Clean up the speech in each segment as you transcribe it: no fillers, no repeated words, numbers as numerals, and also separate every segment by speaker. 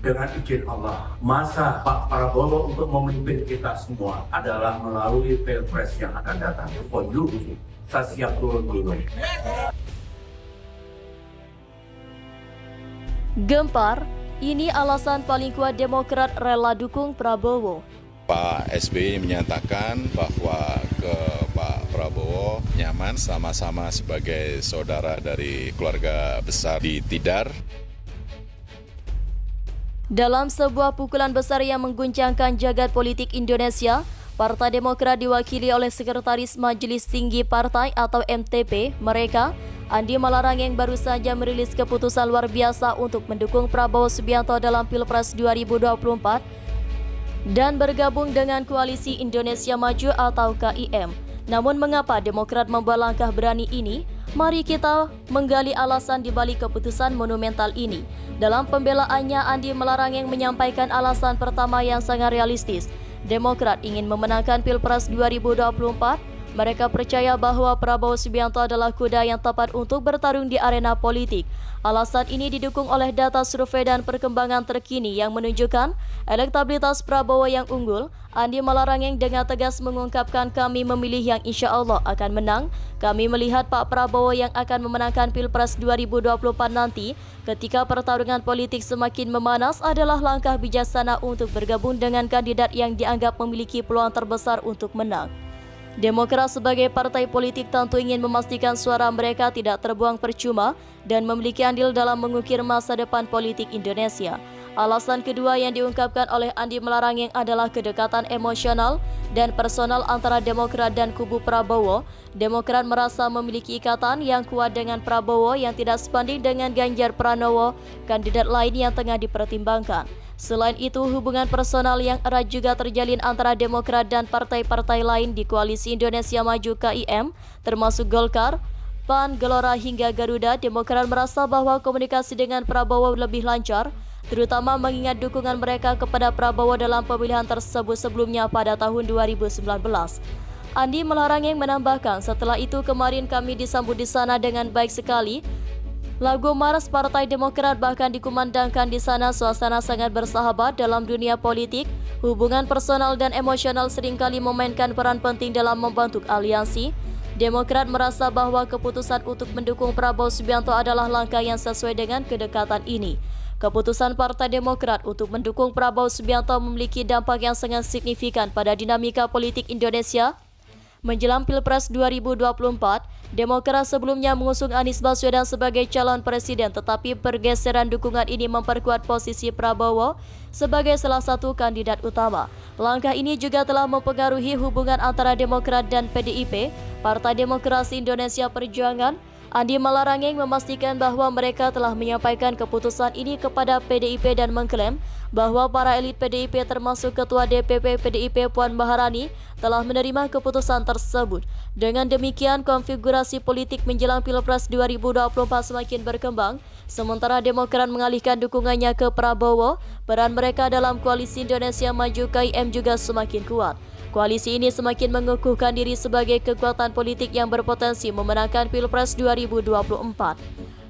Speaker 1: Dengan izin Allah, masa Pak Prabowo untuk memimpin kita semua adalah melalui Pilpres yang akan datang. For you, saya siap turun dulu.
Speaker 2: Gempar, ini alasan paling kuat Demokrat rela dukung Prabowo.
Speaker 3: Pak SBY menyatakan bahwa ke Pak Prabowo nyaman sama-sama sebagai saudara dari keluarga besar di Tidar.
Speaker 2: Dalam sebuah pukulan besar yang mengguncangkan jagat politik Indonesia, Partai Demokrat diwakili oleh Sekretaris Majelis Tinggi Partai atau MTP mereka, Andi Malarangeng, yang baru saja merilis keputusan luar biasa untuk mendukung Prabowo Subianto dalam Pilpres 2024 dan bergabung dengan Koalisi Indonesia Maju atau KIM. Namun mengapa Demokrat membuat langkah berani ini? Mari kita menggali alasan di balik keputusan monumental ini. Dalam pembelaannya, Andi Malarangeng menyampaikan alasan pertama yang sangat realistis. Demokrat ingin memenangkan Pilpres 2024. Mereka percaya bahwa Prabowo Subianto adalah kuda yang tepat untuk bertarung di arena politik. Alasan ini didukung oleh data survei dan perkembangan terkini yang menunjukkan elektabilitas Prabowo yang unggul. Andi Malarangeng dengan tegas mengungkapkan, kami memilih yang insya Allah akan menang. Kami melihat Pak Prabowo yang akan memenangkan Pilpres 2024 nanti. Ketika pertarungan politik semakin memanas adalah langkah bijaksana untuk bergabung dengan kandidat yang dianggap memiliki peluang terbesar untuk menang. Demokrat sebagai partai politik tentu ingin memastikan suara mereka tidak terbuang percuma dan memiliki andil dalam mengukir masa depan politik Indonesia. Alasan kedua yang diungkapkan oleh Andi Malarangeng adalah kedekatan emosional dan personal antara Demokrat dan kubu Prabowo. Demokrat merasa memiliki ikatan yang kuat dengan Prabowo yang tidak sebanding dengan Ganjar Pranowo, kandidat lain yang tengah dipertimbangkan. Selain itu, hubungan personal yang erat juga terjalin antara Demokrat dan partai-partai lain di Koalisi Indonesia Maju KIM, termasuk Golkar, PAN, Gelora hingga Garuda. Demokrat merasa bahwa komunikasi dengan Prabowo lebih lancar, terutama mengingat dukungan mereka kepada Prabowo dalam pemilihan tersebut sebelumnya pada tahun 2019. Andi Malarangeng menambahkan, setelah itu kemarin kami disambut di sana dengan baik sekali. Lagu Mars Partai Demokrat bahkan dikumandangkan di sana. Suasana sangat bersahabat dalam dunia politik. Hubungan personal dan emosional seringkali memainkan peran penting dalam membentuk aliansi. Demokrat merasa bahwa keputusan untuk mendukung Prabowo Subianto adalah langkah yang sesuai dengan kedekatan ini. Keputusan Partai Demokrat untuk mendukung Prabowo Subianto memiliki dampak yang sangat signifikan pada dinamika politik Indonesia. Menjelang Pilpres 2024, Demokrat sebelumnya mengusung Anies Baswedan sebagai calon presiden, tetapi pergeseran dukungan ini memperkuat posisi Prabowo sebagai salah satu kandidat utama. Langkah ini juga telah mempengaruhi hubungan antara Demokrat dan PDIP, Partai Demokrasi Indonesia Perjuangan. Andi Malarangeng memastikan bahwa mereka telah menyampaikan keputusan ini kepada PDIP dan mengklaim bahwa para elit PDIP termasuk Ketua DPP PDIP Puan Maharani telah menerima keputusan tersebut. Dengan demikian, konfigurasi politik menjelang Pilpres 2024 semakin berkembang, sementara Demokrat mengalihkan dukungannya ke Prabowo. Peran mereka dalam Koalisi Indonesia Maju KIM juga semakin kuat. Koalisi ini semakin mengukuhkan diri sebagai kekuatan politik yang berpotensi memenangkan Pilpres 2024.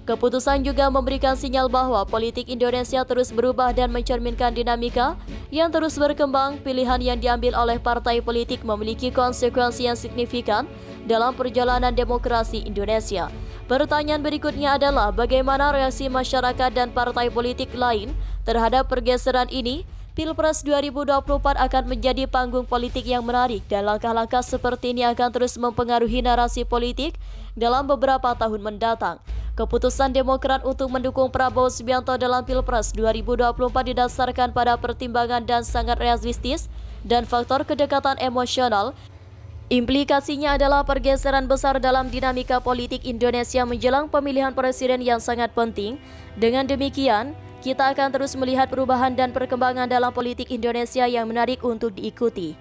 Speaker 2: Keputusan juga memberikan sinyal bahwa politik Indonesia terus berubah dan mencerminkan dinamika yang terus berkembang. Pilihan yang diambil oleh partai politik memiliki konsekuensi yang signifikan dalam perjalanan demokrasi Indonesia. Pertanyaan berikutnya adalah bagaimana reaksi masyarakat dan partai politik lain terhadap pergeseran ini? Pilpres 2024 akan menjadi panggung politik yang menarik dan langkah-langkah seperti ini akan terus mempengaruhi narasi politik dalam beberapa tahun mendatang. Keputusan Demokrat untuk mendukung Prabowo Subianto dalam Pilpres 2024 didasarkan pada pertimbangan dan sangat realistis dan faktor kedekatan emosional. Implikasinya adalah pergeseran besar dalam dinamika politik Indonesia menjelang pemilihan presiden yang sangat penting. Dengan demikian, kita akan terus melihat perubahan dan perkembangan dalam politik Indonesia yang menarik untuk diikuti.